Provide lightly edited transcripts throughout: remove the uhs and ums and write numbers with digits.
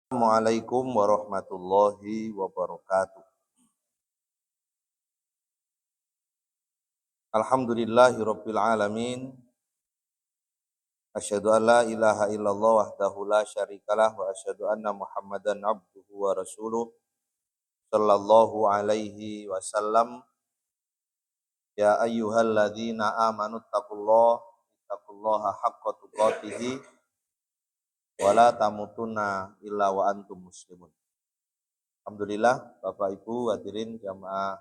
Assalamualaikum warahmatullahi wabarakatuh. Alhamdulillahirabbil alamin. Asyhadu an la ilaha illallah wahdahu la syarikalah wa asyhadu anna Muhammadan abduhu wa rasuluh sallallahu alaihi wasallam. Ya ayyuhalladzina amanu taqullaha haqqa tuqatih wa la tamutunna illa wa antum muslimun. Alhamdulillah Bapak Ibu hadirin jamaah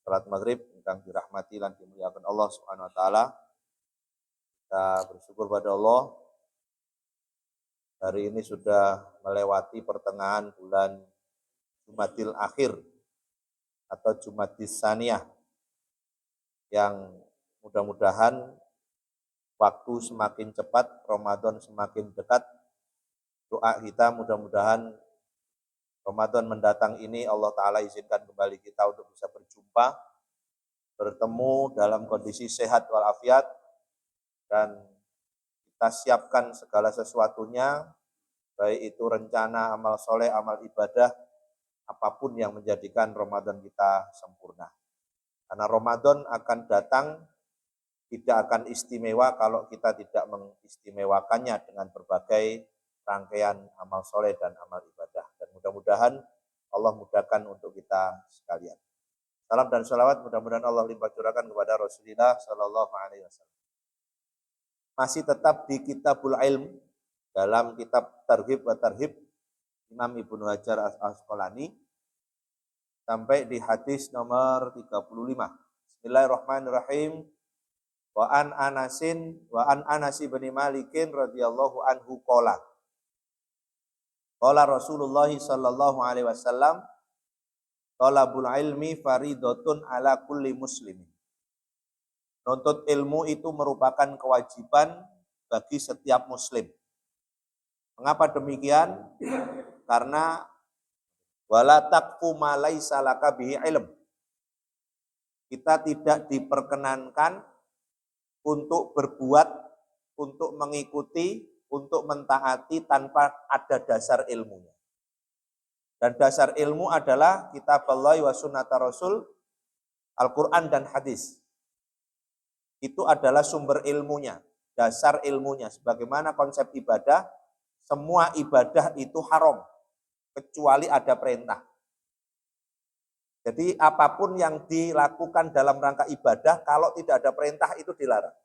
salat maghrib ingkang dirahmati lan dimuliakan Allah Subhanahu wa taala. Kita bersyukur pada Allah, hari ini sudah melewati pertengahan bulan Jumadil Akhir atau Jumadis Saniyah, yang mudah-mudahan waktu semakin cepat, Ramadan semakin dekat. Doa kita mudah-mudahan Ramadan mendatang ini Allah Ta'ala izinkan kembali kita untuk bisa berjumpa, bertemu dalam kondisi sehat walafiat, dan kita siapkan segala sesuatunya, baik itu rencana, amal soleh, amal ibadah, apapun yang menjadikan Ramadan kita sempurna. Karena Ramadan akan datang, tidak akan istimewa kalau kita tidak mengistimewakannya dengan berbagai rangkaian amal soleh dan amal ibadah. Dan mudah-mudahan Allah mudahkan untuk kita sekalian. Salam dan sholawat mudah-mudahan Allah limpah curahkan kepada Rasulullah Sallallahu Alaihi Wasallam. Masih tetap di Kitabul Ilm, dalam kitab Targhib wa Tarhib Imam Ibnu Hajar Al-Asqalani, sampai di hadis nomor 35. Bismillahirrahmanirrahim. Wa an Anas bin Malikin radhiyallahu anhu qala. Qala Rasulullah sallallahu alaihi wasallam, talabul ilmi faridatun ala kulli muslimin. Nuntut ilmu itu merupakan kewajiban bagi setiap muslim. Mengapa demikian? Karena wala taqfu ma laisa laka bihi ilm. Kita tidak diperkenankan untuk berbuat, untuk mengikuti, untuk mentaati tanpa ada dasar ilmunya. Dan dasar ilmu adalah kitab Allah wa sunnata Rasul, Al-Quran dan hadis. Itu adalah sumber ilmunya, dasar ilmunya. Sebagaimana konsep ibadah, semua ibadah itu haram, kecuali ada perintah. Jadi apapun yang dilakukan dalam rangka ibadah, kalau tidak ada perintah itu dilarang.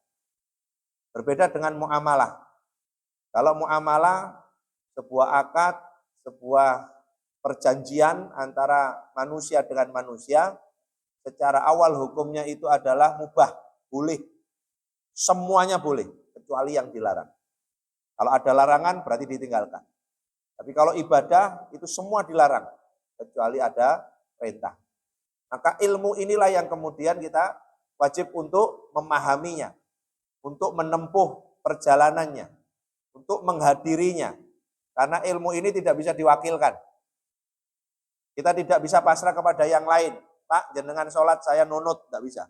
Berbeda dengan muamalah. Kalau muamalah, sebuah akad, sebuah perjanjian antara manusia dengan manusia, secara awal hukumnya itu adalah mubah, boleh. Semuanya boleh, kecuali yang dilarang. Kalau ada larangan berarti ditinggalkan. Tapi kalau ibadah itu semua dilarang, kecuali ada perintah. Maka ilmu inilah yang kemudian kita wajib untuk memahaminya, untuk menempuh perjalanannya, untuk menghadirinya. Karena ilmu ini tidak bisa diwakilkan. Kita tidak bisa pasrah kepada yang lain. Pak, jenengan sholat saya nunut, tidak bisa.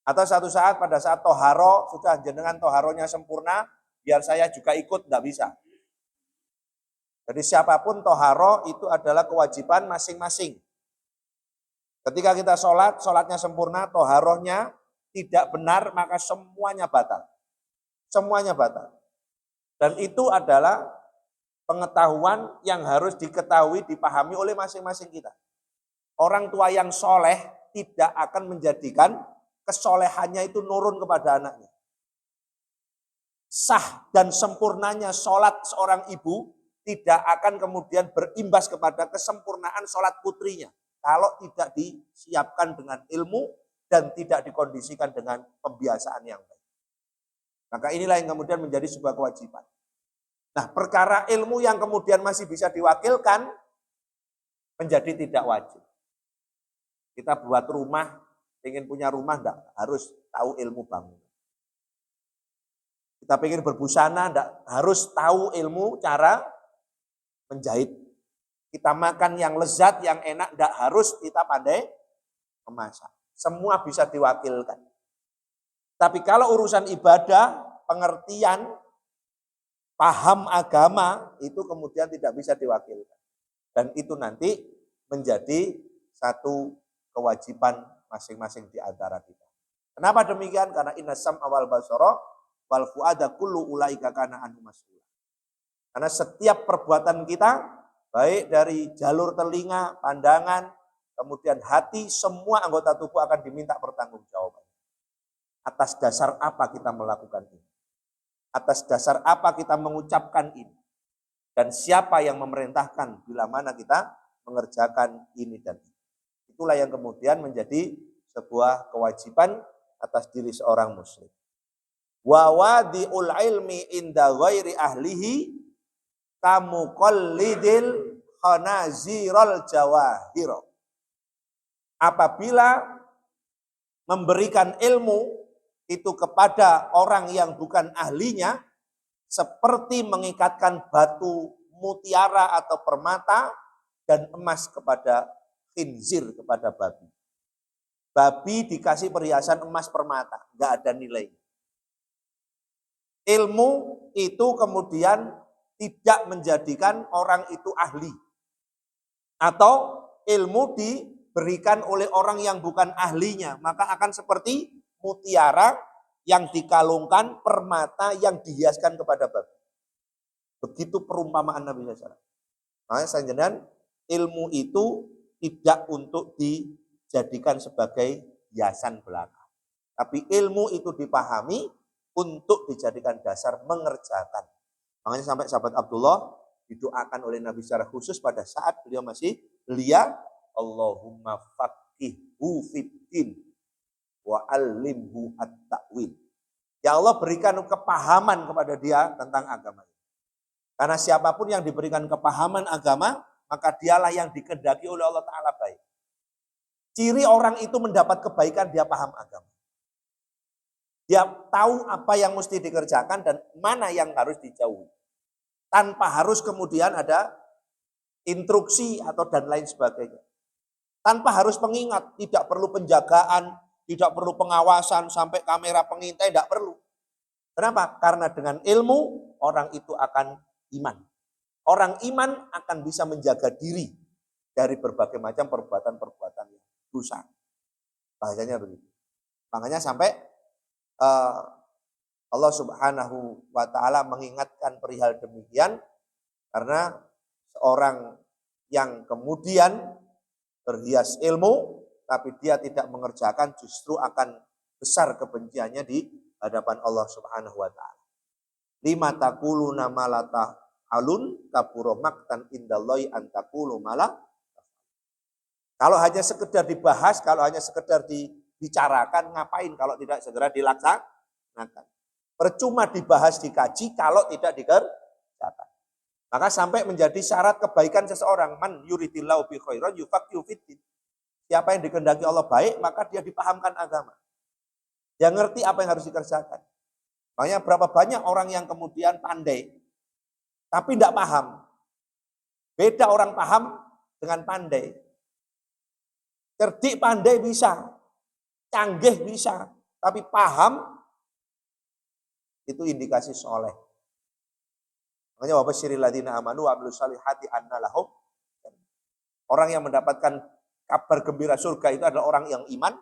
Atau satu saat pada saat toharo, sudah jenengan toharonya sempurna, biar saya juga ikut, tidak bisa. Jadi siapapun toharo itu adalah kewajiban masing-masing. Ketika kita sholat, sholatnya sempurna, toharohnya tidak benar, maka semuanya batal. Semuanya batal. Dan itu adalah pengetahuan yang harus diketahui, dipahami oleh masing-masing kita. Orang tua yang soleh tidak akan menjadikan kesolehannya itu nurun kepada anaknya. Sah dan sempurnanya sholat seorang ibu tidak akan kemudian berimbas kepada kesempurnaan sholat putrinya. Kalau tidak disiapkan dengan ilmu dan tidak dikondisikan dengan pembiasaan yang baik. Maka inilah yang kemudian menjadi sebuah kewajiban. Nah, perkara ilmu yang kemudian masih bisa diwakilkan menjadi tidak wajib. Kita buat rumah, ingin punya rumah, enggak harus tahu ilmu bangunan. Kita ingin berbusana, enggak harus tahu ilmu cara menjahit. Kita makan yang lezat, yang enak, enggak harus kita pandai memasak. Semua bisa diwakilkan. Tapi kalau urusan ibadah, pengertian, paham agama itu kemudian tidak bisa diwakilkan. Dan itu nanti menjadi satu kewajiban masing-masing di antara kita. Kenapa demikian? Karena inna sam'a wal basara wal fu'ada kullu ulaika kana anhu mas'ula. Karena setiap perbuatan kita, baik dari jalur telinga, pandangan, kemudian hati, semua anggota tubuh akan diminta pertanggungjawaban. Atas dasar apa kita melakukan ini? Atas dasar apa kita mengucapkan ini? Dan siapa yang memerintahkan bila mana kita mengerjakan ini dan itu. Itulah yang kemudian menjadi sebuah kewajiban atas diri seorang muslim. Wa wadi'ul ilmi inda ghairi ahlihi kamuqallidil khanazirul jawahir. Apabila memberikan ilmu itu kepada orang yang bukan ahlinya, seperti mengikatkan batu mutiara atau permata dan emas kepada khinzir, kepada babi. Babi dikasih perhiasan emas permata, nggak ada nilai. Ilmu itu kemudian tidak menjadikan orang itu ahli. Atau ilmu diberikan oleh orang yang bukan ahlinya, maka akan seperti mutiara yang dikalungkan, permata yang dihiaskan kepada babi. Begitu perumpamaan Nabi SAW. Makanya sanjungan ilmu itu tidak untuk dijadikan sebagai hiasan belaka. Tapi ilmu itu dipahami untuk dijadikan dasar mengerjakan. Makanya sampai sahabat Abdullah didoakan oleh Nabi secara khusus pada saat beliau masih belia, Allahumma faqihhu fiddin wa alimhu at-ta'wil. Ya Allah, berikan kepahaman kepada dia tentang agama. Karena siapapun yang diberikan kepahaman agama, maka dialah yang dikehendaki oleh Allah Ta'ala baik. Ciri orang itu mendapat kebaikan, dia paham agama. Dia tahu apa yang mesti dikerjakan dan mana yang harus dijauhi. Tanpa harus kemudian ada instruksi atau dan lain sebagainya. Tanpa harus pengingat, tidak perlu penjagaan, tidak perlu pengawasan sampai kamera pengintai, tidak perlu. Kenapa? Karena dengan ilmu orang itu akan iman. Orang iman akan bisa menjaga diri dari berbagai macam perbuatan-perbuatan yang dosa. Bahasanya begitu. Makanya sampai Allah Subhanahu wa Ta'ala mengingatkan perihal demikian, karena seorang yang kemudian berhias ilmu tapi dia tidak mengerjakan justru akan besar kebenciannya di hadapan Allah Subhanahu wa Ta'ala. Lima taquluna ma la ta'alun kabura maqtan indallahi an taqulu ma la. Kalau hanya sekedar dibahas, kalau hanya sekedar dibicarakan, ngapain kalau tidak segera dilaksanakan? Percuma dibahas, dikaji kalau tidak dikerjakan. Maka sampai menjadi syarat kebaikan seseorang, man yuridillahu bi khairan yufaqihu fiddin. Siapa yang dikehendaki Allah baik, maka dia dipahamkan agama. Dia ngerti apa yang harus dikerjakan. Makanya berapa banyak orang yang kemudian pandai, tapi tidak paham. Beda orang paham dengan pandai. Cerdik pandai bisa, canggih bisa, tapi paham itu indikasi soleh. Makanya wabasyiril ladzina amanu wa amilus solihati anna lahum. Orang yang mendapatkan kabar gembira surga itu adalah orang yang iman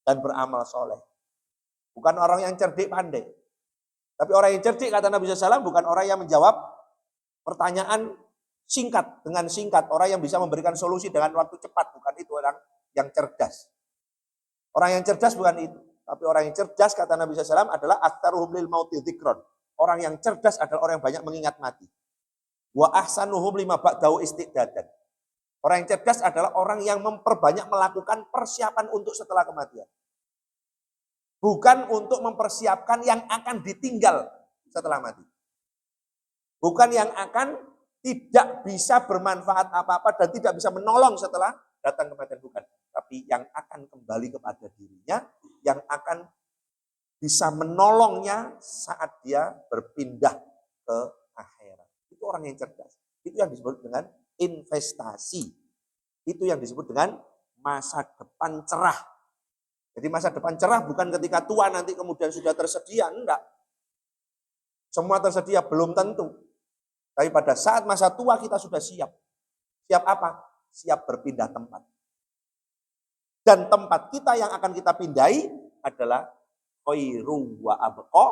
dan beramal soleh. Bukan orang yang cerdik pandai. Tapi orang yang cerdik, kata Nabi SAW, bukan orang yang menjawab pertanyaan singkat dengan singkat. Orang yang bisa memberikan solusi dengan waktu cepat. Bukan itu orang yang cerdas. Orang yang cerdas bukan itu. Tapi orang yang cerdas, kata Nabi SAW, adalah aktsaruhum lil mauti dzikron. Orang yang cerdas adalah orang yang banyak mengingat mati. Wa ahsanuhum lima ba'dahu istiqdadan. Orang yang cerdas adalah orang yang memperbanyak melakukan persiapan untuk setelah kematian. Bukan untuk mempersiapkan yang akan ditinggal setelah mati. Bukan yang akan tidak bisa bermanfaat apa-apa dan tidak bisa menolong setelah datang kematian, bukan. Tapi yang akan kembali kepada dirinya, yang akan bisa menolongnya saat dia berpindah ke akhirat. Itu orang yang cerdas. Itu yang disebut dengan investasi. Itu yang disebut dengan masa depan cerah. Jadi masa depan cerah bukan ketika tua nanti kemudian sudah tersedia, enggak. Semua tersedia belum tentu. Tapi pada saat masa tua kita sudah siap. Siap apa? Siap berpindah tempat. Dan tempat kita yang akan kita pindahi adalah khairu wa abqa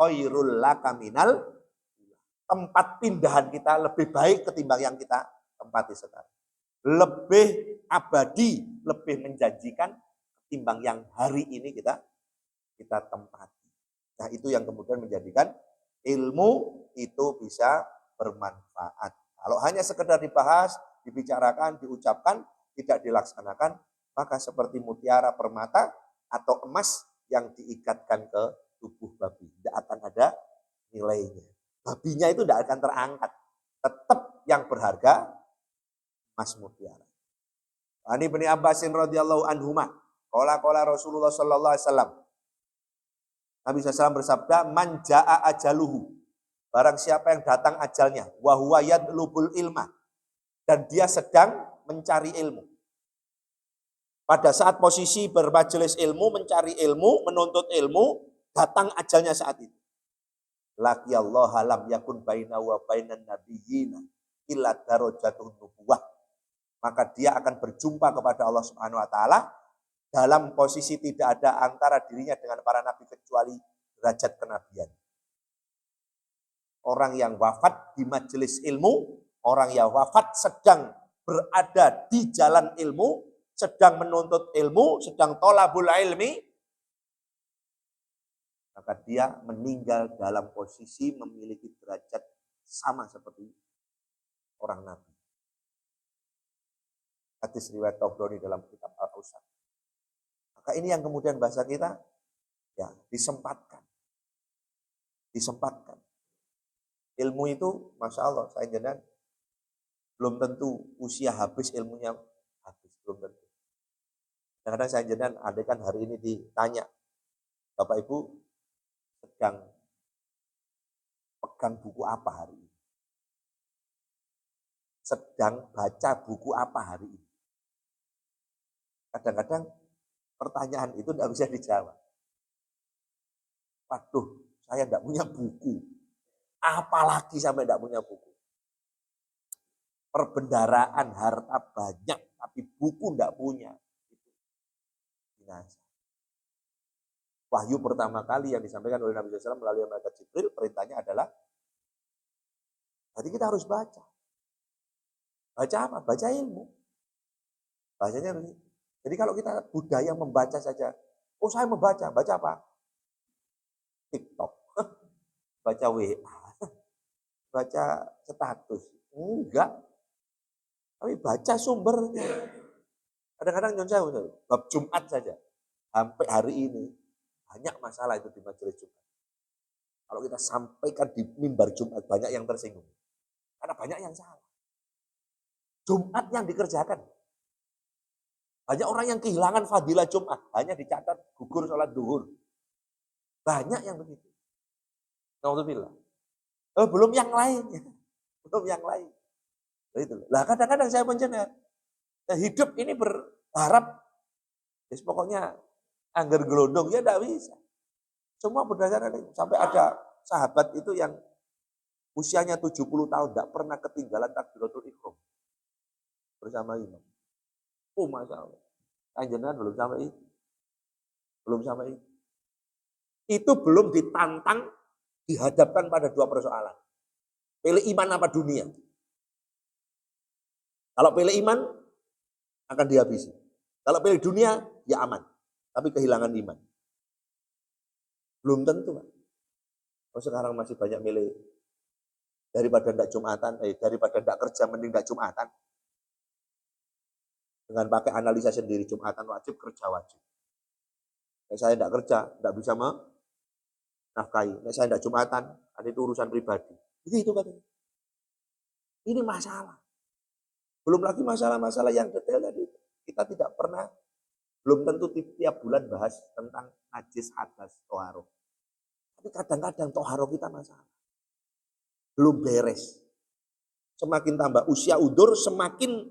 khairul laka minal. Tempat pindahan kita lebih baik ketimbang yang kita tempati sekarang. Lebih abadi, lebih menjanjikan ketimbang yang hari ini kita tempati. Nah, itu yang kemudian menjadikan ilmu itu bisa bermanfaat. Kalau hanya sekedar dibahas, dibicarakan, diucapkan, tidak dilaksanakan, maka seperti mutiara permata atau emas yang diikatkan ke tubuh babi. Tidak akan ada nilainya. Babinya itu tidak akan terangkat. Tetap yang berharga emas mutiara. Ani bin Abbasin radhiyallahu anhuma. Qala Rasulullah sallallahu alaihi wasallam. Nabi SAW bersabda, man jaa ajaluhu. Barang siapa yang datang ajalnya, wa huwa yadlubul ilma. Dan dia sedang mencari ilmu. Pada saat posisi bermajelis ilmu, mencari ilmu, menuntut ilmu, datang ajalnya saat itu. Laki Allah lam yakun baina wa bainan nabiyyina illa darajatun nubuwah. Maka dia akan berjumpa kepada Allah Subhanahu wa taala dalam posisi tidak ada antara dirinya dengan para nabi kecuali derajat kenabian. Orang yang wafat di majelis ilmu, orang yang wafat sedang berada di jalan ilmu, sedang menuntut ilmu, sedang tolabul ilmi, maka dia meninggal dalam posisi memiliki derajat sama seperti orang nabi. Hadis riwayat Tabrani dalam kitab Al-Ausat. Maka ini yang kemudian bahasa kita ya disempatkan. Ilmu itu Masya Allah, saya jenengan belum tentu usia habis ilmunya habis, belum tentu. Kadang-kadang saya jenengan ada kan hari ini ditanya, Bapak Ibu sedang pegang buku apa hari ini? Sedang baca buku apa hari ini? Kadang-kadang pertanyaan itu tidak bisa dijawab. Waduh, saya tidak punya buku. Apalagi sampai tidak punya buku. Perbendaraan harta banyak, tapi buku tidak punya. Binasa. Wahyu pertama kali yang disampaikan oleh Nabi SAW melalui malaikat Jibril, perintahnya adalah, jadi kita harus baca. Baca apa? Baca ilmu. Bahasanya begitu. Jadi kalau kita budaya membaca saja, oh saya membaca, baca apa? TikTok, baca WA, baca status. Enggak. Tapi baca sumbernya. Kadang-kadang nyonca bab Jumat saja. Sampai hari ini banyak masalah itu di majelis Jumat. Kalau kita sampaikan di mimbar Jumat banyak yang tersinggung. Karena banyak yang salah. Jumat yang dikerjakan. Banyak orang yang kehilangan fadilah Jumat. Hanya dicatat gugur sholat duhur. Banyak yang begitu. Alhamdulillah. Belum yang lainnya. Belum yang lain. Lah kadang-kadang saya menjenengan. Hidup ini berharap. Ya, pokoknya anggar gelondong ya tidak bisa. Semua berdasarkan itu. Sampai ada sahabat itu yang usianya 70 tahun tidak pernah ketinggalan takbiratul ihram bersama imam. Oh Masya Allah. Anjenengan belum sampai itu. Belum sampai itu. Itu belum ditantang, dihadapkan pada dua persoalan. Pilih iman apa dunia? Kalau pilih iman, akan dihabisi. Kalau pilih dunia, ya aman. Tapi kehilangan iman. Belum tentu, Pak. Oh, sekarang masih banyak milih daripada tidak Jumatan, daripada tidak kerja, mending tidak Jumatan. Dengan pakai analisa sendiri, Jumatan wajib, kerja wajib. Saya tidak kerja, tidak bisa menafkahi. Saya tidak Jumatan, itu urusan pribadi. Itu katanya. Ini masalah. Belum lagi masalah-masalah yang detail tadi. Kita tidak pernah, belum tentu tiap bulan bahas tentang najis, hadas, toharo. Tapi kadang-kadang toharo kita masalah. Belum beres. Semakin tambah usia udur, semakin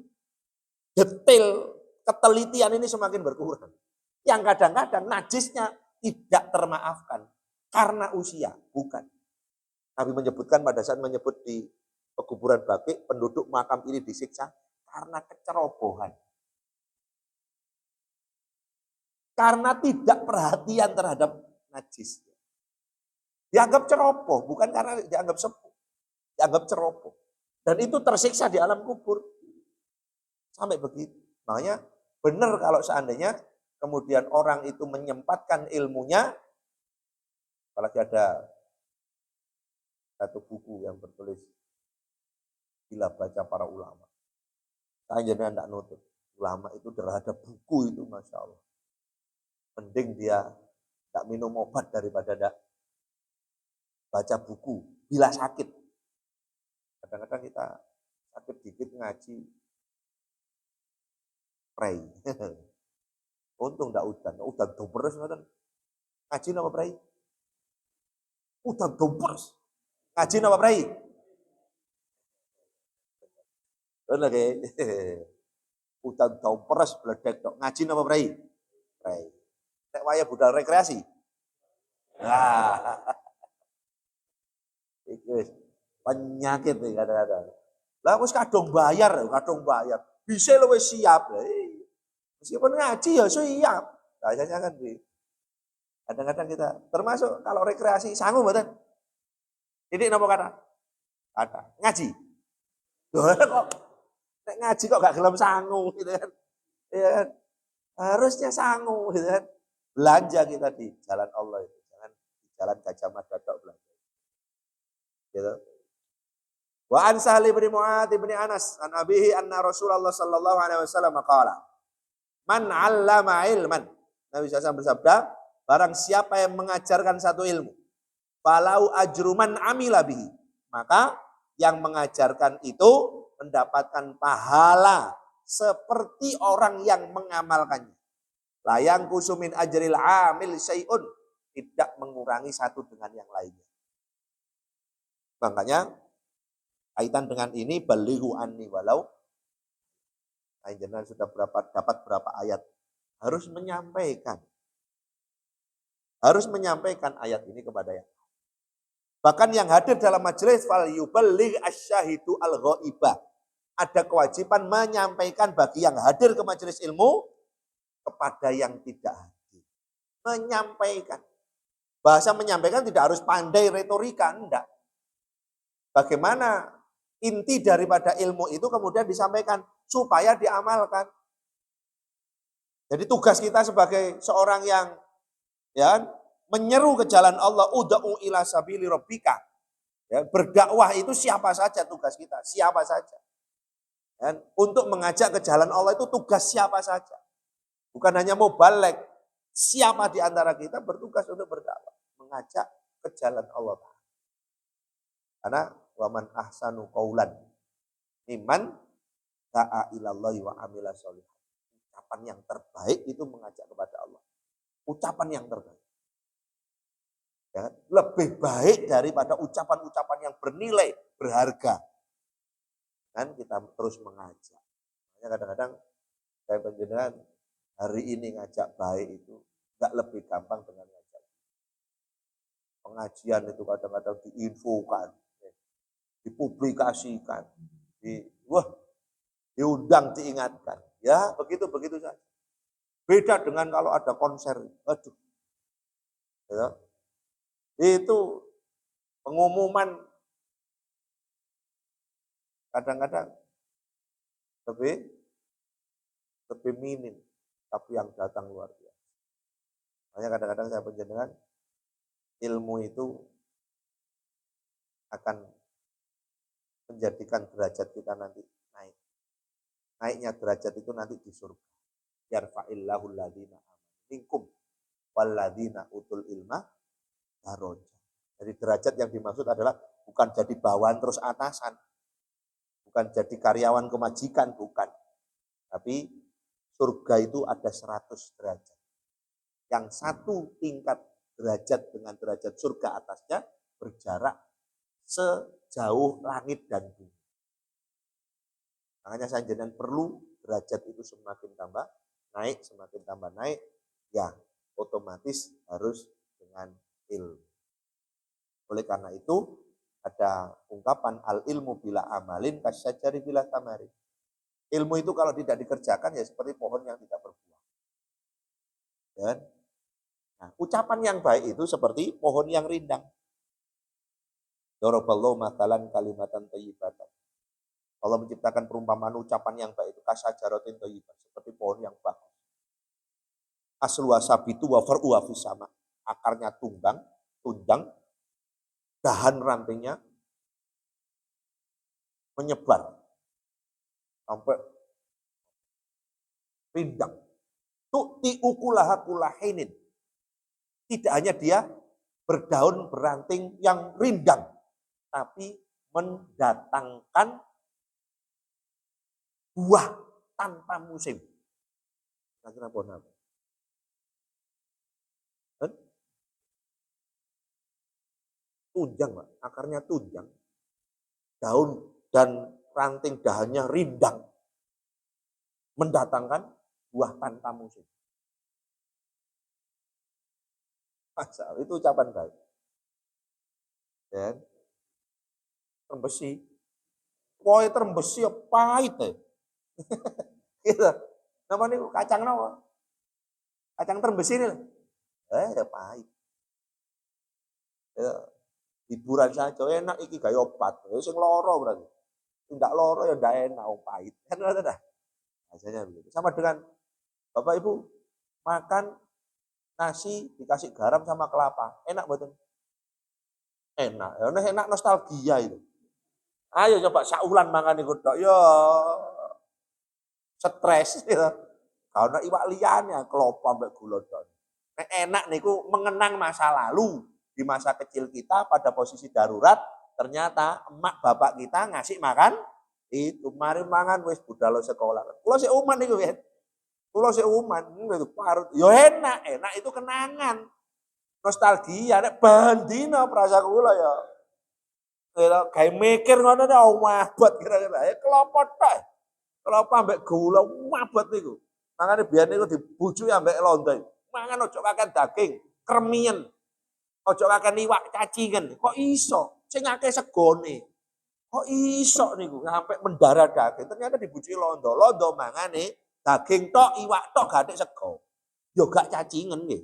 detail ketelitian ini semakin berkurang. Yang kadang-kadang najisnya tidak termaafkan karena usia, bukan. Nabi menyebutkan pada saat menyebut di pekuburan Baqi, penduduk makam ini disiksa karena kecerobohan. Karena tidak perhatian terhadap najis. Dianggap ceroboh, bukan karena dianggap sepuh. Dianggap ceroboh. Dan itu tersiksa di alam kubur. Sampai begitu. Makanya benar kalau seandainya kemudian orang itu menyempatkan ilmunya, apalagi ada satu buku yang bertulis Bila Baca Para Ulama. Saya jadi tidak nutup. Ulama itu terhadap buku itu Masya Allah. Mending dia tidak minum obat daripada tidak baca buku. Bila sakit. Kadang-kadang kita sakit dikit ngaji. Pray. Untung tidak udan doberes. Ngaji nama pray. Udan doberes. Ngaji nama pray. Lagi. Udan doberes bledek tok. Ngaji nama pray. Pray. Nek waya budal rekreasi. Nah. Itu penyakit nih kadang-kadang. Lah wis kadung bayar. Bisa lu wis siap. Meskipun ngaji ya siap. Kayaknya kan kadang-kadang kita termasuk kalau rekreasi sanggup mboten? Ini napa kata? Kata ngaji. Kok nek ngaji kok gak gelem sangu gitu kan. Ya kan? Harusnya sangu gitu kan. Belanja kita di jalan Allah itu. Jangan di jalan Gajah Mada tok belanja. Gitu. Wa an Sahli bin Mu'adz bin Anas an abihi anna Rasulullah sallallahu alaihi wasallam qala man 'allama ilman. Nabi SAW bersabda, barang siapa yang mengajarkan satu ilmu, falau ajruman amila bihi, maka yang mengajarkan itu mendapatkan pahala seperti orang yang mengamalkannya. Layang kusumin ajril amil syai'un, tidak mengurangi satu dengan yang lainnya. Makanya kaitan dengan ini balighu anni walau, jenengan sudah dapat berapa ayat, harus menyampaikan ayat ini kepada yang. Bahkan yang hadir dalam majelis fal yuballigh asyahidu al-ghaibah. Ada kewajiban menyampaikan bagi yang hadir ke majelis ilmu kepada yang tidak hadir. Menyampaikan. Bahasa menyampaikan tidak harus pandai retorika, enggak. Bagaimana inti daripada ilmu itu kemudian disampaikan supaya diamalkan. Jadi tugas kita sebagai seorang yang ya menyeru ke jalan Allah, ud'u ila sabili rabbika. Ya, berdakwah itu siapa saja tugas kita, siapa saja. Dan untuk mengajak ke jalan Allah itu tugas siapa saja. Bukan hanya mau balik, siapa di antara kita bertugas untuk berdakwah, mengajak ke jalan Allah. Karena waman ahsanu qaulan mimman da'a ilallahi wa amila sholihan. Ucapan yang terbaik itu mengajak kepada Allah. Ucapan yang terbaik. Ya, lebih baik daripada ucapan-ucapan yang bernilai, berharga. Kan kita terus mengajak. Makanya kadang-kadang saya penjenengan hari ini ngajak baik itu enggak lebih gampang dengan ngajak. Pengajian itu kadang-kadang diinfokan, dipublikasikan, diundang, diingatkan. Ya, begitu saja. Beda dengan kalau ada konser. Aduh. Ya. Itu pengumuman kadang-kadang lebih minim, tapi yang datang luar biasa. Makanya kadang-kadang saya penjenengan ilmu itu akan menjadikan derajat kita nanti naik. Naiknya derajat itu nanti di surga. Yarfa'illahu alladhina amanu minkum walladhina utul ilma darajat. Jadi derajat yang dimaksud adalah bukan jadi bawahan terus atasan. Bukan jadi karyawan kemajikan, bukan. Tapi surga itu ada 100 derajat. Yang satu tingkat derajat dengan derajat surga atasnya berjarak sejauh langit dan bumi. Makanya saya jenengan perlu derajat itu semakin tambah naik, ya otomatis harus dengan ilmu. Oleh karena itu, Ada ungkapan al ilmu bila amalin kasyajari bila tamarin. Ilmu itu kalau tidak dikerjakan ya seperti pohon yang tidak berbuah. Dan nah, ucapan yang baik itu seperti pohon yang rindang. Daraballahu matalan kalimatan thayyibatan. Allah menciptakan perumpamaan ucapan yang baik itu kasyajaratin thayyibah, seperti pohon yang bagus. Asluha sabitu wa far'uha fis sama. Akarnya tunjang, dahan rantingnya menyebar sampai rindang. Tu'ti ukulaha kulahinin. Tidak hanya dia berdaun beranting yang rindang, tapi mendatangkan buah tanpa musim. Kira-kira pohon apa? Tunjang, Pak. Akarnya tunjang. Daun dan ranting dahannya rindang. Mendatangkan buah tanpa musim. Asal itu ucapan baik. Dan terembesi. Wah, terembesi ya pahit ya. Gitu. Nama ini kacang apa? Kacang terembesi ini. Ya pahit. Ya, hiburan saja enak iki gaya obat. Sing loro berarti. Tidak loro ya ndak enak, pahit. Kan ada dah. Rasanya begitu. Sama dengan Bapak Ibu makan nasi dikasih garam sama kelapa. Enak betul? Enak. Ya enak nostalgia itu. Ayo coba saulan mangan iku tok. Yo stres ya. Kalau iwak liyane kelapa mbek gula tok. Nek enak niku mengenang masa lalu. Di masa kecil kita pada posisi darurat, ternyata emak bapak kita ngasih makan itu mari mangan wis budal sekolah. Kula sik uman niku ya. Kula sik uman itu parut. Yo enak itu kenangan. Nostalgia nek bandina perasa kula ya. Kira gawe mikir ngono nek mabot kira-kira. Ya kelapa tok. Kelapa ambek gula mabot niku. Makane biyen niku dibujuki ambek londo. Mangan ojo kakek daging, kremien. Ojo kakek iwak cacingan. Kok iso? Sing akeh segone. Kok iso niku sampai mendarah daging. Ternyata dibujuki londo. Londo mangane daging tok, iwak tok gak ada sego. Yo gak cacingan nggih.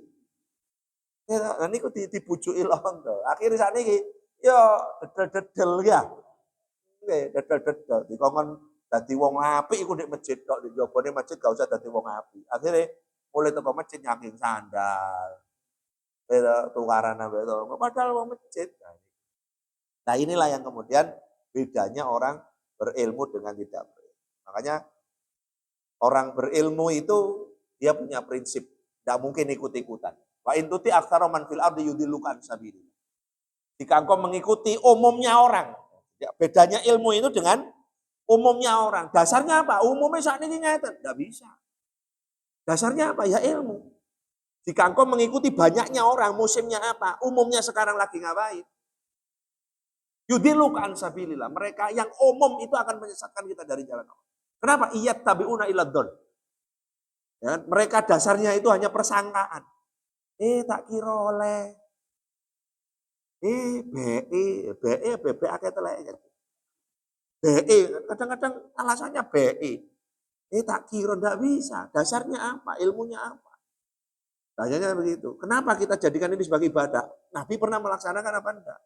Lah niku dibujuki londo. Akhire sakniki yo dedel-dedel ya. Nggih, dedel-dedel dikongkon dadi wong apik iku ndek masjid tok, ndek jabane masjid gak usah dadi wong apik. Akhire mulai teko masjid nyaking sandal. Tukaran ambek itu, padahal wong masjid. Nah inilah yang kemudian bedanya orang berilmu dengan tidak berilmu. Makanya orang berilmu itu dia punya prinsip, tidak mungkin ikut-ikutan. Wa intuti aktsara man fil ardi yudilluka an sabilillah. Jika engkau mengikuti umumnya orang, ya, bedanya ilmu itu dengan umumnya orang. Dasarnya apa? Umumnya saat ini ngeten, tidak bisa. Dasarnya apa? Ya ilmu. Jika engkau mengikuti banyaknya orang, musimnya apa? Umumnya sekarang lagi ngapain? Yudilluka an sabilillah. Mereka yang umum itu akan menyesatkan kita dari jalan Allah. Kenapa? Iyat tabi'una ila dzon. Ya, mereka dasarnya itu hanya persangkaan. Tak kira oleh. BE akeh telek. BE, kadang-kadang alasannya BE. Tak kira ndak bisa. Dasarnya apa? Ilmunya apa? Tanyanya begitu. Kenapa kita jadikan ini sebagai ibadah? Nabi pernah melaksanakan apa enggak?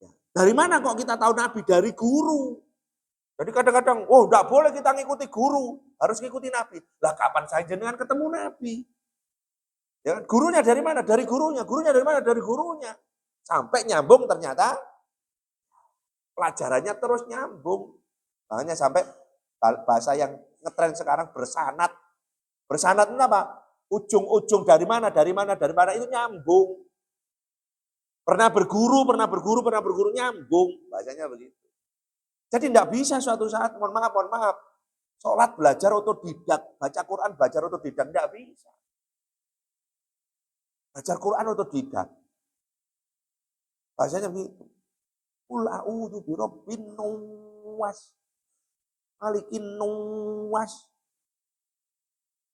Ya. Dari mana kok kita tahu Nabi? Dari guru. Jadi kadang-kadang, enggak boleh kita ngikuti guru. Harus ngikuti Nabi. Lah kapan saya jenengan ketemu Nabi? Ya, gurunya dari mana? Dari gurunya. Gurunya dari mana? Dari gurunya. Sampai nyambung ternyata pelajarannya terus nyambung. Makanya sampai bahasa yang ngetren sekarang bersanad. Bersanad itu apa? Ujung-ujung dari mana itu nyambung. Pernah berguru nyambung. Bahasanya begitu. Jadi tidak bisa suatu saat, mohon maaf. Sholat belajar otodidak, baca Quran belajar otodidak, tidak bisa. Belajar Quran otodidak. Bahasanya begitu. Qul a'udzu birabbin nawas. Malikin nawas.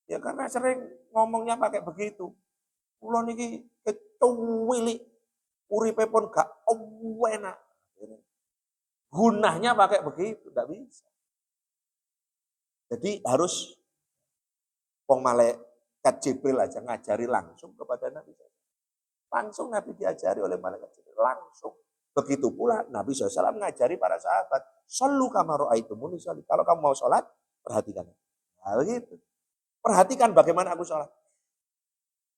Ya karena sering ngomongnya pakai begitu. Kula niki kecuwili. uripe pun gak enak. Gunahnya pakai begitu, tidak bisa. Jadi harus malaikat Jibril aja ngajari langsung kepada Nabi. Langsung Nabi diajari oleh malaikat Jibril, langsung. Begitu pula Nabi SAW ngajari para sahabat, "Shollu kama ra'aitumuni sholli." Kalau kamu mau sholat, perhatikan. Nah, begitu. Perhatikan bagaimana aku sholat.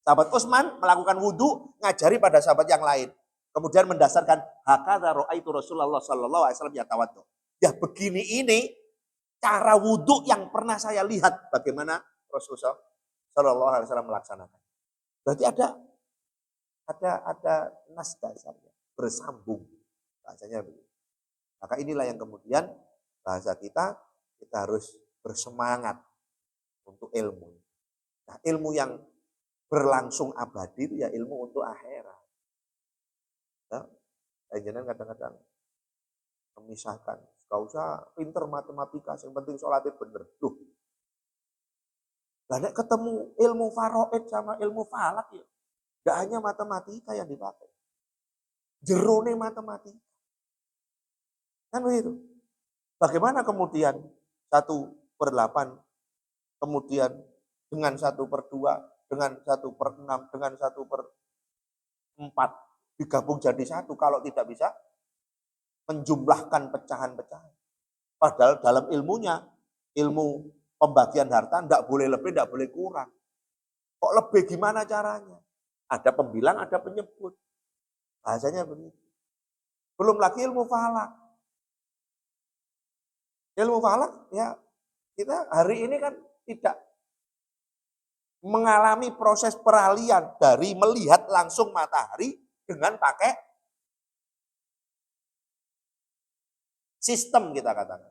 Sahabat Utsman melakukan wudhu, ngajari pada sahabat yang lain. Kemudian mendasarkan, hakadza ra'aitu Rasulullah sallallahu alaihi wasallam yatawaddu. Ya begini ini cara wudhu yang pernah saya lihat bagaimana Rasulullah sallallahu alaihi wasallam melaksanakan. Berarti ada nas dasarnya, bersambung bahasanya begitu. Maka inilah yang kemudian bahasa kita harus bersemangat untuk ilmu. Nah, ilmu yang berlangsung abadi itu ya ilmu untuk akhirat. Nah, jangan kadang-kadang memisahkan, gak usah pinter matematika, yang penting sholatnya bener. Duh. Nah, ketemu ilmu faraid sama ilmu falak ya. Gak hanya matematika yang dipakai. Jerone matematika. Kan begitu. Bagaimana kemudian 1/8, kemudian dengan 1/2, dengan 1/6, dengan 1/4 digabung jadi satu kalau tidak bisa menjumlahkan pecahan-pecahan. Padahal dalam ilmunya, ilmu pembagian harta tidak boleh lebih, tidak boleh kurang. Kok lebih gimana caranya? Ada pembilang, ada penyebut. Bahasanya begitu. Belum lagi ilmu falak. Ilmu falak ya kita hari ini kan tidak mengalami proses peralihan dari melihat langsung matahari dengan pakai sistem kita katakan.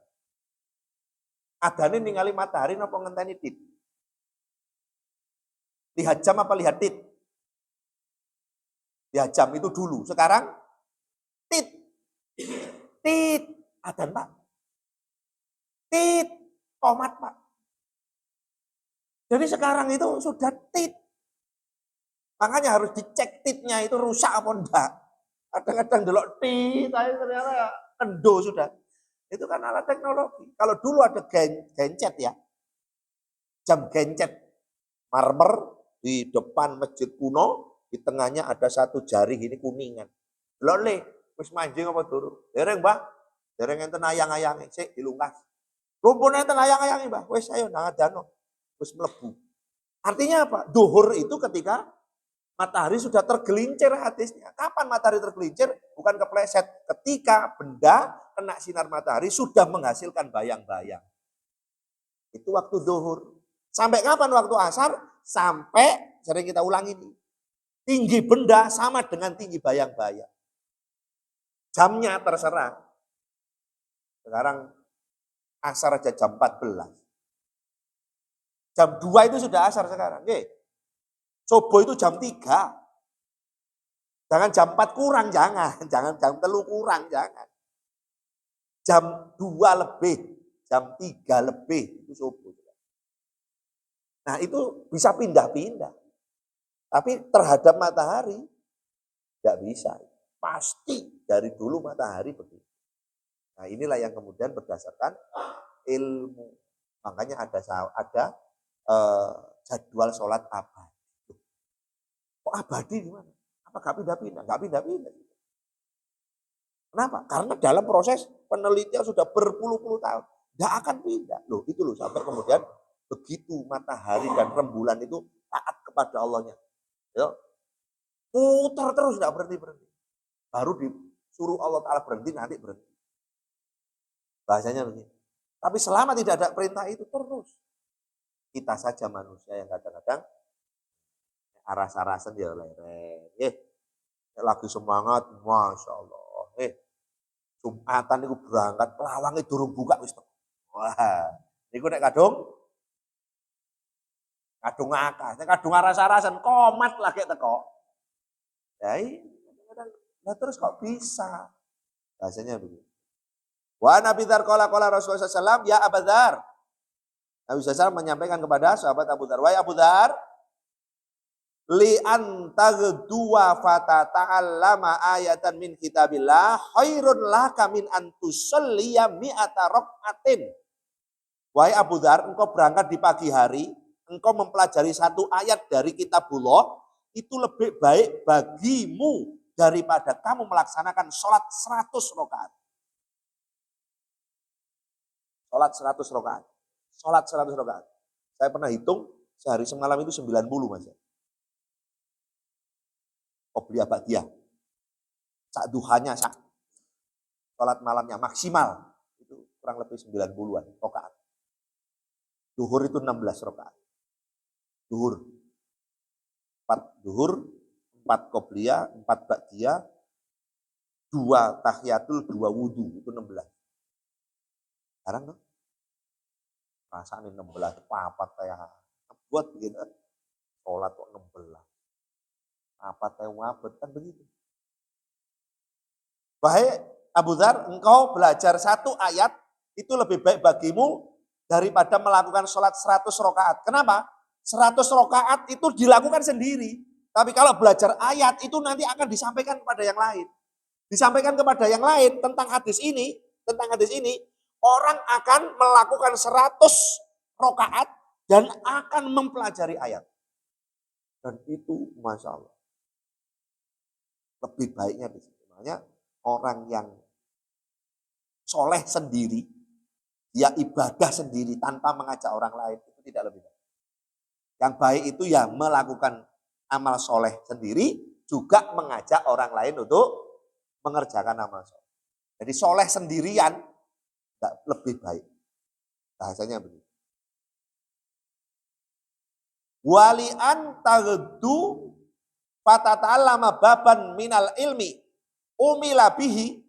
Adane ningali matahari napa ngenteni tit? Lihat jam apa lihat tit? Lihat jam itu dulu. Sekarang tit. Tit. Adan, Pak. Tit. Tomat, Pak. Jadi sekarang itu sudah tit. Makanya harus dicek titnya itu rusak apa enggak. Kadang-kadang delok tit, tapi ternyata kendo sudah. Itu kan alat teknologi. Kalau dulu ada gencet ya. Jam gencet marmer di depan masjid kuno, di tengahnya ada satu jari ini kuningan. Lho le, wis manjing apa durung? Dereng, Mbah. Dereng enten ayang-ayange, sik dilungkas. Rumpun enten ayang-ayange, Mbah. Wis ayo nang adano. Wis mlebu. Artinya apa? Duhur itu ketika matahari sudah tergelincir hadisnya. Kapan matahari tergelincir? Bukan kepleset. Ketika benda kena sinar matahari sudah menghasilkan bayang-bayang. Itu waktu duhur. Sampai kapan waktu asar? Sampai, sering kita ulangi ini. Tinggi benda sama dengan tinggi bayang-bayang. Jamnya terserah. Sekarang asar aja jam 14. Jam 2 itu sudah asar sekarang. Subuh itu jam 3. Jangan jam 4 kurang, jangan. Jangan jam 3 kurang, jangan. Jam 2 lebih, jam 3 lebih itu subuh. Nah itu bisa pindah-pindah. Tapi terhadap matahari tidak bisa. Pasti dari dulu matahari begitu. Nah inilah yang kemudian berdasarkan ilmu. Makanya ada jadwal sholat abadi. Kok abadi gimana? Apa gak pindah-pindah? Gak pindah-pindah. Kenapa? Karena dalam proses penelitian sudah berpuluh-puluh tahun. Gak akan pindah. Loh itu loh sampai kemudian begitu matahari dan rembulan itu taat kepada Allahnya. Ya, putar terus gak berhenti-berhenti. Baru disuruh Allah Ta'ala berhenti, nanti berhenti. Bahasanya begini. Tapi selama tidak ada perintah itu terus. Kita saja manusia yang kadang-kadang aras-arasan ya lereng. Lagi semangat, Masya Allah. Jumatan itu berangkat, lawangnya durung buka. Wah, itu nek kadung akas, nek kadung aras-arasan, komat lagi teko. Nah terus kok bisa? Bahasanya begitu. Wa Nabi Dzar qala Rasulullah SAW, ya Abu Dzar. Nabi SAW menyampaikan kepada sahabat Abu Dzar, wahai Abu Dzar, li antagdua fatata'allama ayatan min kitabillah khairun laka min antusalliya mi'ata rak'atin. Wahai Abu Dzar, engkau berangkat di pagi hari, engkau mempelajari satu ayat dari kitabullah, itu lebih baik bagimu daripada kamu melaksanakan sholat 100 rakaat. Sholat 100 rakaat. Sholat 100 rakaat. Saya pernah hitung, sehari semalam itu 90 Mas. Qobliyah ba'diyah. Sak duhanya, sak sholat malamnya maksimal. Itu kurang lebih 90-an rakaat. Duhur itu 16 rakaat. Duhur. 4 duhur, 4 qobliyah, 4 ba'diyah, 2 tahiyatul, 2 wudu, itu 16. Sekarang tuh, rasanya 16, apa kayak buat begitu. Sholat kok 16. Apa kayak wabet, kan begitu. Wahai Abu Dzar, engkau belajar satu ayat, itu lebih baik bagimu daripada melakukan sholat 100 rakaat. Kenapa? 100 rakaat itu dilakukan sendiri. Tapi kalau belajar ayat itu nanti akan disampaikan kepada yang lain. Disampaikan kepada yang lain tentang hadis ini, orang akan melakukan 100 rakaat dan akan mempelajari ayat. Dan itu Masya Allah. Lebih baiknya di situ. Makanya orang yang soleh sendiri, dia ibadah sendiri tanpa mengajak orang lain, itu tidak lebih baik. Yang baik itu ya melakukan amal soleh sendiri, juga mengajak orang lain untuk mengerjakan amal soleh. Jadi soleh sendirian, tidak lebih baik. Bahasanya begitu. Wali'an taghdu fatata'allama baban minal ilmi umila bihi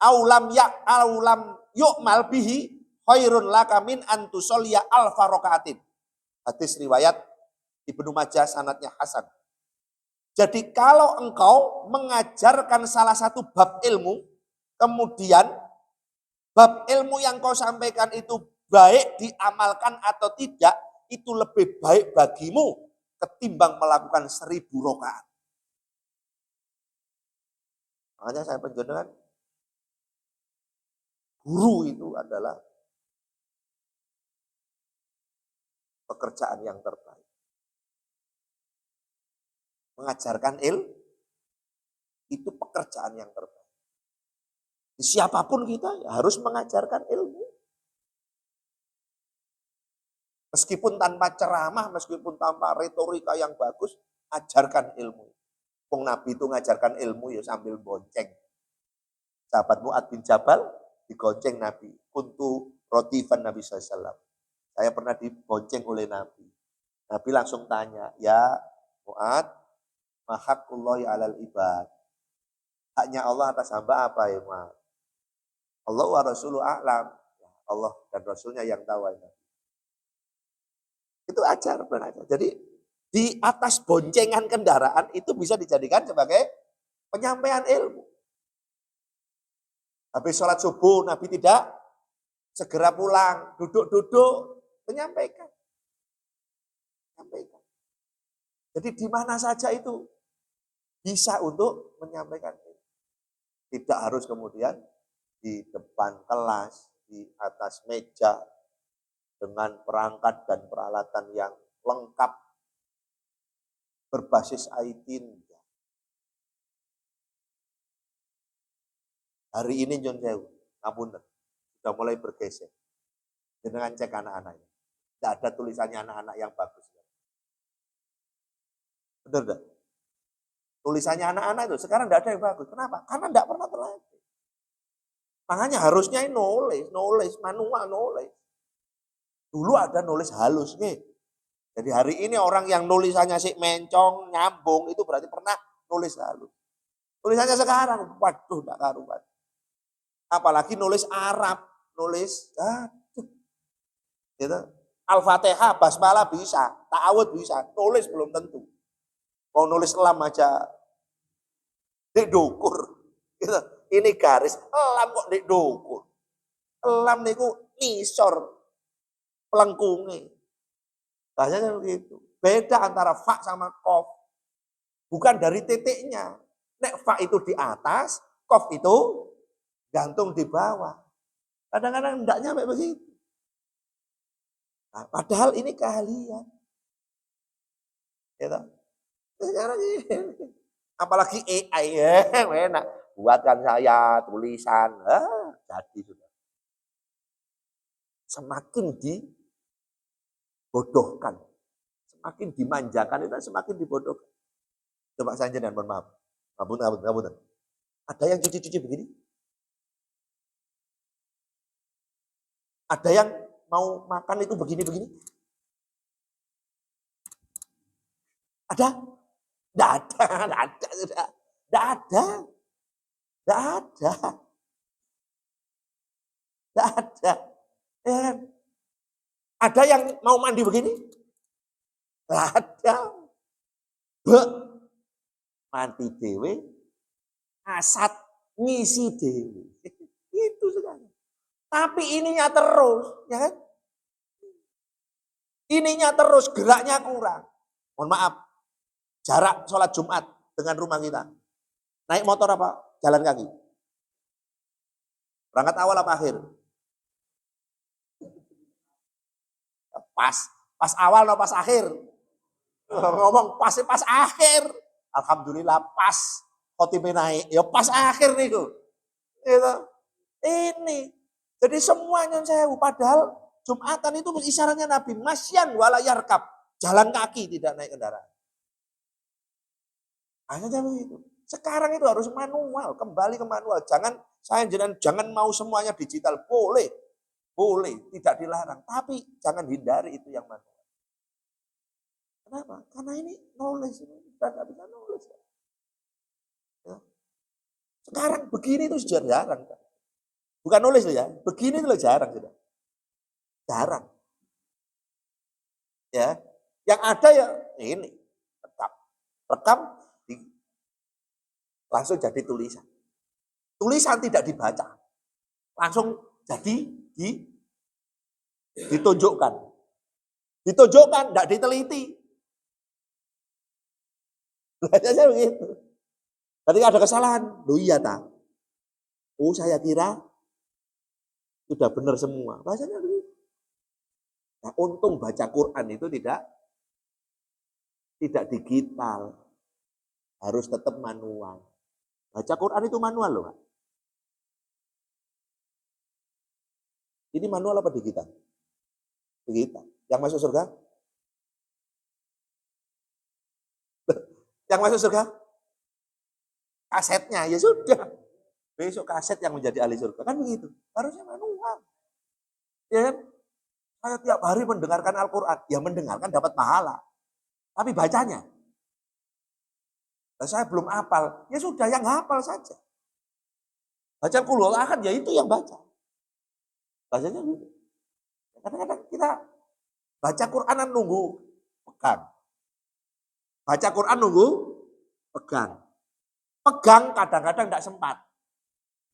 aulam yu'mal bihi khairun laka min antusolya alfa rakaatin. Hadis riwayat Ibnu Majah, sanadnya hasan. Jadi kalau engkau mengajarkan salah satu bab ilmu, kemudian bab ilmu yang kau sampaikan itu baik diamalkan atau tidak, itu lebih baik bagimu ketimbang melakukan 1000 rakaat. Makanya saya penjenengan, guru itu adalah pekerjaan yang terbaik. Mengajarkan itu pekerjaan yang terbaik. Siapapun kita ya harus mengajarkan ilmu. Meskipun tanpa ceramah, meskipun tanpa retorika yang bagus, ajarkan ilmu. Wong Nabi itu ngajarkan ilmu ya sambil bonceng. Sahabat Mu'ad bin Jabal digonceng Nabi. Kuntu rotifan Nabi SAW. Saya pernah dibonceng oleh Nabi. Nabi langsung tanya, ya Mu'ad, mahaqqullahi alal ibad. Haknya Allah atas hamba apa ya Mu'ad? Allah wa rasuluh a'lam. Allah dan Rasulnya yang tahu. Itu ajar, benar. Jadi di atas boncengan kendaraan itu bisa dijadikan sebagai penyampaian ilmu. Habis sholat subuh Nabi tidak segera pulang, duduk-duduk menyampaikan. Jadi di mana saja itu bisa untuk menyampaikan ilmu. Tidak harus kemudian di depan kelas, di atas meja, dengan perangkat dan peralatan yang lengkap berbasis IT. Hari ini John Sewu, ngapunten, sudah mulai bergeser. Dengan cek anak-anaknya. Tidak ada tulisannya anak-anak yang bagus. Benar tidak? Tulisannya anak-anak itu sekarang tidak ada yang bagus. Kenapa? Karena tidak pernah terlatih. Makanya harusnya nulis, manual nulis. Dulu ada nulis halus nih. Jadi hari ini orang yang nulisannya sih mencong, nyambung, itu berarti pernah nulis halus. Tulisannya sekarang, waduh, tidak karuan. Apalagi nulis Arab, nulis, gitu. Al-Fatihah, basmalah bisa, ta'awud bisa, nulis belum tentu. Mau nulis lam aja, didukur. Gitu. Ini garis, lam kok didukur. Lam niku nisor, pelengkungi. Bahasanya begitu. Beda antara fa sama kof. bukan dari titiknya. Nek fa itu di atas, kof itu gantung di bawah. Kadang-kadang enggak nyampe begitu. Nah, padahal ini keahlian. Ya, sekarang ini. Apalagi AI ya, enak. Buatkan saya tulisan, jadi sudah. Semakin dibodohkan, semakin dimanjakan itu semakin dibodohkan. Coba saya jangan mohon maaf. Ngabun. Ada yang cuci-cuci begini? Ada yang mau makan itu begini-begini? Ada? Tidak ada. Ya. Ada yang mau mandi begini? Tidak ada. Mandi dewe, asat ngisi dewe. Itu sekarang. Tapi ininya terus, ya kan? Ininya terus, geraknya kurang. Mohon maaf, jarak sholat Jumat dengan rumah kita. Naik motor apa? Jalan kaki. Berangkat awal apa akhir? Pas awal atau pas akhir? Ngomong pas akhir. Alhamdulillah pas khotibnya naik. Ya pas akhir nih tuh. Gitu. Ini. Jadi semuanya sewu. Padahal Jumatan itu isyaratnya Nabi. Masyan walayarkab. Jalan kaki tidak naik kendaraan. Hanya begitu. Sekarang itu harus manual. Kembali ke manual. Jangan mau semuanya digital. Boleh. Tidak dilarang. Tapi jangan hindari itu yang manual. Kenapa? Karena ini knowledge. Kita nggak bisa knowledge. Ya. Sekarang begini itu sudah jarang. Bukan nulis loh ya. Begini itu jarang sudah. Jarang. Ya. Yang ada ya ini. Rekam langsung jadi tulisan. Tulisan tidak dibaca. Langsung jadi ditunjukkan. Ditunjukkan, tidak diteliti. Bacanya begitu. Ketika ada kesalahan, loh iya tak? Oh saya kira sudah benar semua. Bacanya begitu. Nah, untung baca Quran itu tidak digital. Harus tetap manual. Baca Quran itu manual loh, Pak. Ini manual apa digital? Digital. Yang masuk surga? Yang masuk surga? Kasetnya, ya sudah. Besok kaset yang menjadi ahli surga. Kan begitu. Harusnya manual. Ya kan? Saya tiap hari mendengarkan Al-Quran. Ya mendengarkan dapat pahala. Tapi bacanya. Nah, saya belum hafal. Ya sudah, yang hafal saja. Baca Qul Ahad, ya itu yang baca. Bacanya gitu. Kadang-kadang kita baca Quranan nunggu pegang. Baca Quran nunggu pegang. Pegang kadang-kadang tidak sempat.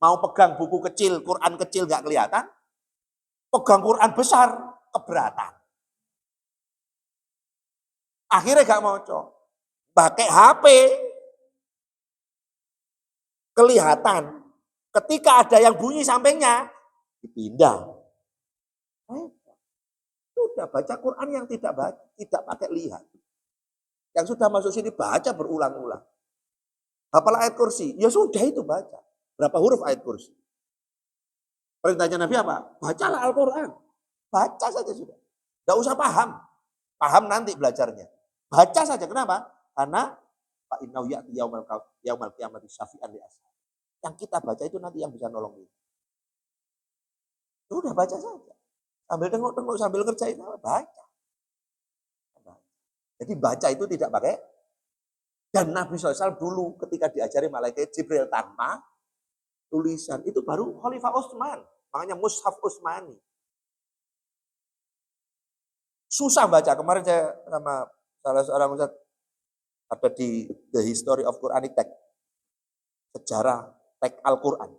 Mau pegang buku kecil, Quran kecil nggak kelihatan. Pegang Quran besar, keberatan. Akhirnya nggak mau coba. Pakai HP. Kelihatan. Ketika ada yang bunyi sampingnya, dipindah. Sudah baca Quran yang tidak pakai lihat. Yang sudah masuk sini baca berulang-ulang. Hafal ayat kursi, ya sudah itu baca. Berapa huruf ayat kursi? Perintahnya Nabi apa? Bacalah Al-Quran. Baca saja sudah. Tidak usah paham. Paham nanti belajarnya. Baca saja. Kenapa? Karena Pak Innau ya'ti yaumal qiyamati syafi'an li ashab. Yang kita baca itu nanti yang bisa nolong kita. Sudah baca saja. Sambil tengok-tengok, sambil kerjain apa? Baca. Jadi baca itu tidak pakai. Dan Nabi SAW dulu ketika diajari malaikat Jibril tanpa tulisan. Itu baru Khalifah Utsman. Makanya Mushaf Utsmani. Susah baca. Kemarin saya sama salah seorang ustadz ada di The History of Quranic Text. Sejarah teks Al-Quran.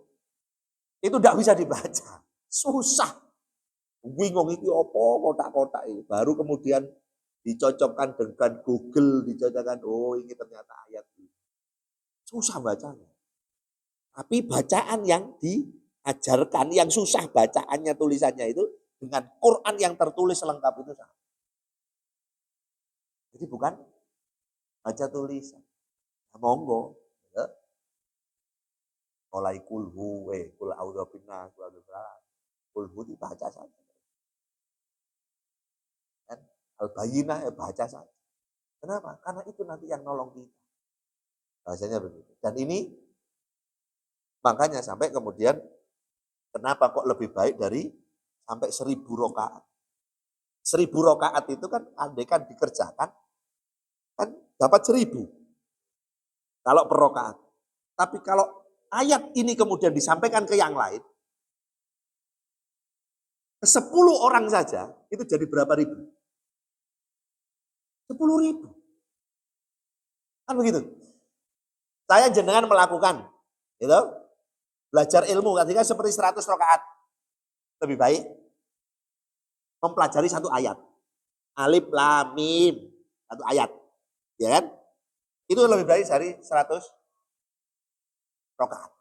Itu tidak bisa dibaca. Susah. Bingung itu apa kotak-kotak itu. Baru kemudian dicocokkan dengan Google, dicocokkan, oh ini ternyata ayat ini. Susah bacanya. Tapi bacaan yang diajarkan, yang susah bacaannya, tulisannya itu, dengan Quran yang tertulis lengkap itu sama. Jadi bukan baca tulisan. Nah, monggo. Ya. Mulai kulhu, kul a'udzu binnas, kulhu dibaca saja. Kan? Al-Bayyinah baca saja. Kenapa? Karena itu nanti yang nolong kita. Bahasanya begitu. Dan ini makanya sampai kemudian kenapa kok lebih baik dari sampai 1000 rakaat. 1000 rakaat itu kan andaikan dikerjakan kan dapat 1000 kalau per rakaat. Tapi kalau ayat ini kemudian disampaikan ke yang lain, ke 10 orang saja itu jadi berapa ribu? 10.000. Kan begitu. Saya jenengan melakukan, gitu, belajar ilmu ketika seperti 100 rakaat. Lebih baik mempelajari satu ayat. Alif lam mim, satu ayat. Ya kan? Itu lebih baik dari 100 rakaat.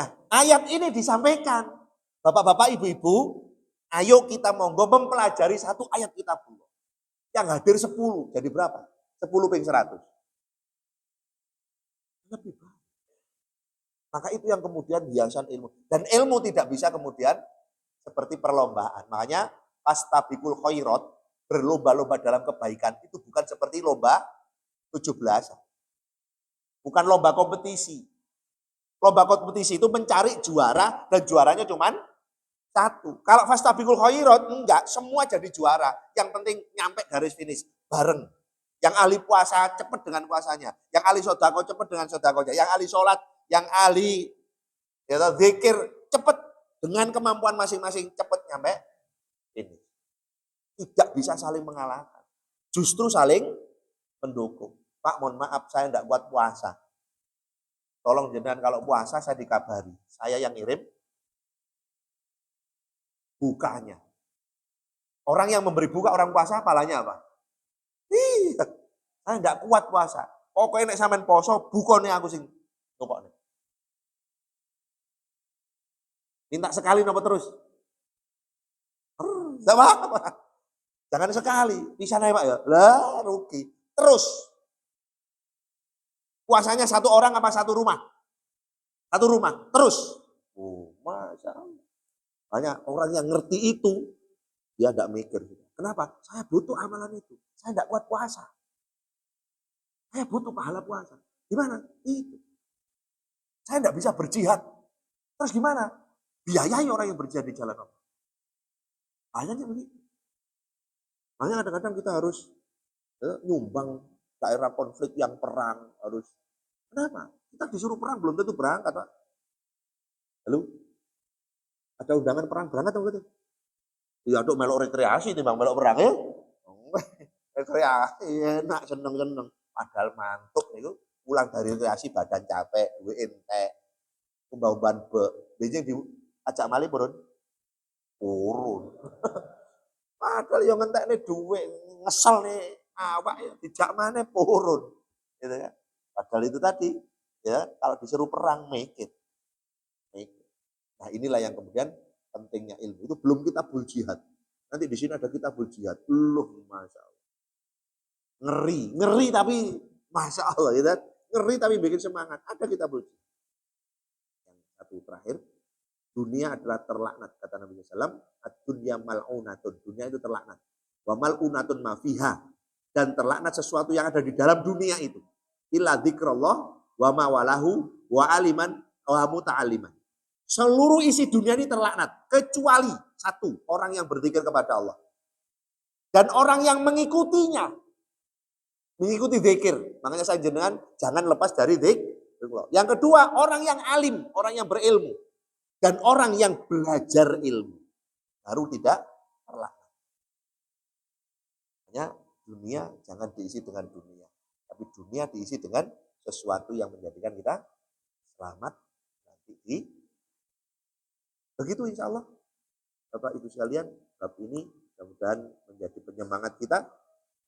Nah, ayat ini disampaikan. Bapak-bapak, ibu-ibu, ayo kita monggo mempelajari satu ayat kitabullah. Yang hadir 10, jadi berapa? 10 ping 100. Lebih baik. Maka itu yang kemudian hiasan ilmu. Dan ilmu tidak bisa kemudian seperti perlombaan. Makanya pastabikul khairat, berlomba-lomba dalam kebaikan itu bukan seperti lomba 17-an. Bukan lomba kompetisi. Lomba kompetisi itu mencari juara dan juaranya cuma satu. Kalau fastabikul khairat enggak, semua jadi juara. Yang penting nyampe garis finish bareng. Yang ahli puasa cepat dengan puasanya, yang ahli sodako cepat dengan sodakonya, yang ahli sholat, yang ahli zikir cepat dengan kemampuan masing-masing cepat nyampe ini. Tidak bisa saling mengalahkan, justru saling mendukung. Pak, mohon maaf saya tidak kuat puasa. Tolong jenengan kalau puasa saya dikabari, saya yang ngirim bukanya. Orang yang memberi buka orang puasa palanya apa? Saya tidak kuat puasa. Pokoknya nek sampean poso, bukone aku sing nukokne. Minta sekali nopo terus? Enggak apa-apa. Jangan sekali, bisa naik Pak ya. Lah rugi. Terus. Puasanya satu orang apa satu rumah? Satu rumah, terus. Oh, Masya Allah. Banyak orang yang ngerti itu, dia tidak mikir. Kenapa? Saya butuh amalan itu. Saya tidak kuat puasa. Saya butuh pahala puasa. Gimana? Itu. Saya tidak bisa berjihad. Terus gimana? Biayai orang yang berjihad di jalan Allah. Ayahnya begitu. Makanya kadang-kadang kita harus nyumbang daerah konflik yang perang. Harus. Kenapa? Kita disuruh perang, belum tentu berangkat, Pak. Lalu, ada undangan perang, berangkat atau gitu? Ya, untuk melok rekreasi, timbang melok perang ya. Rekreasi, enak, seneng-seneng. Padahal mantuk itu pulang dari rekreasi badan capek, duwe entek, umbah-umbahan benjing diajak malih purun. Padahal yang ngentek nih duwe ngesel nih awak ya dijak mana purun. Gitu ya. Padahal itu tadi ya kalau disuruh perang make it. Nah inilah yang kemudian pentingnya ilmu itu belum kitabul jihad. Nanti di sini ada kitabul jihad. Belum, Masya Allah. Ngeri tapi Masya Allah, gitu. Ngeri tapi bikin semangat. Ada kitabul jihad. Yang satu terakhir, dunia adalah terlaknat, kata Nabi SAW. Ad-dunya mal'unatun, dunia itu terlaknat. Wa mal'unatun mafiha, dan terlaknat sesuatu yang ada di dalam dunia itu. Illa dzikrullah wa ma walahu wa aliman wa muta'aliman. Seluruh isi dunia ini terlaknat, kecuali satu, orang yang berzikir kepada Allah. Dan orang yang mengikutinya, mengikuti zikir. Makanya saya jenengan jangan lepas dari zikir. Yang kedua, orang yang alim, orang yang berilmu. Dan orang yang belajar ilmu. Baru tidak terlaknat. Makanya dunia jangan diisi dengan dunia. Tapi dunia diisi dengan sesuatu yang menjadikan kita selamat nanti di begitu insya Allah. Bapak Ibu sekalian, bab ini mudah-mudahan menjadi penyemangat kita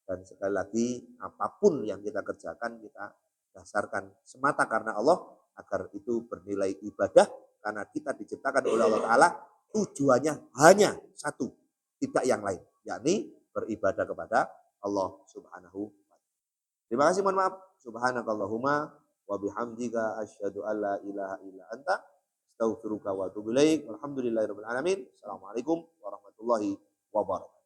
Dan sekali lagi, apapun yang kita kerjakan, kita dasarkan semata karena Allah, agar itu bernilai ibadah, karena kita diciptakan oleh Allah Ta'ala, tujuannya hanya satu, tidak yang lain, yakni beribadah kepada Allah Subhanahu wa Ta'ala. Terima kasih, mohon maaf. Subhanakallahumma wa bihamdika asyhadu an la ilaha illa anta astaghfiruka wa atubu ilaik. Walhamdulillahirabbil alamin. Assalamualaikum warahmatullahi wabarakatuh.